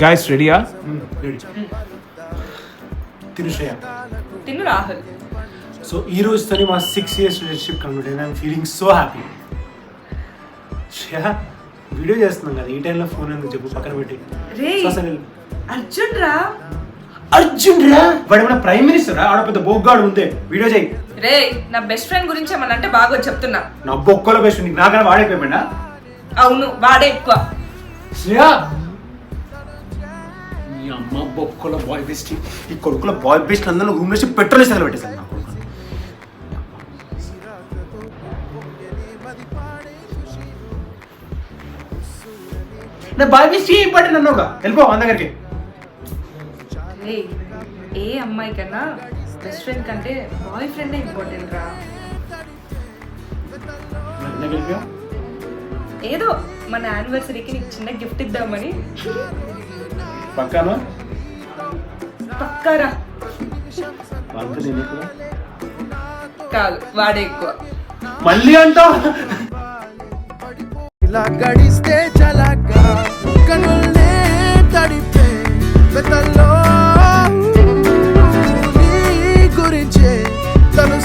Guys రెడీయా? తిను శ్రేయ. తిను రాహుల్. సో ఈ రోజుతో మా 6 years రిలేషన్షిప్ కంప్లీట్ అయింది. I'm feeling so happy. Shreya video చేస్తున్నాం కదా, ఈ టైంలో ఫోన్ ఎందుకు చెప్పు, పక్కన పెట్టి. అర్జున్ రా. అర్జున్ రా? వాడు ఏమైనా ప్రైమ్ మినిస్టర్? ఆడ పెద్ద బొగ్గాడు ఉందే, వీడియో చేయి. రే నా బెస్ట్ ఫ్రెండ్ గురించి ఏమన్నా అంటే బాగా చెప్తున్నా. నా బొక్కలో బెస్ట్ ఫ్రెండ్ నాకన్నా వాడైపోయినా? అవును వాడే ఎక్కువ. శ్రేయ ఈ అమ్మ బొక్కల బాయ్ బెస్ట్, ఈ కొడుకుల బాయ్ బెస్ట్ అందరూ రూమ్ వేసి పెట్రోల్ వేసి పెట్టేశాను నా కొడుకు. నా బాయ్ బెస్ట్ ఇంపార్టెంట్ అన్నావుగా, వెళ్ళిపో మన దగ్గరికి. ఏ అమ్మాయి కన్నా బెస్ట్ ఫ్రెండ్ కంటే బాయ్ ఫ్రెండే ఇంపార్టెంట్ రా. ఏదో మన యానివర్సరీకి నీకు చిన్న గిఫ్ట్ ఇద్దామని. పక్కానా? పక్కారా. కాదు వాడే ఎక్కువ. మళ్ళీ అంటావు? ఇలా గడిస్తే చలగా కనుల్నే తడిపే వెతల్లో నీ గురించే తను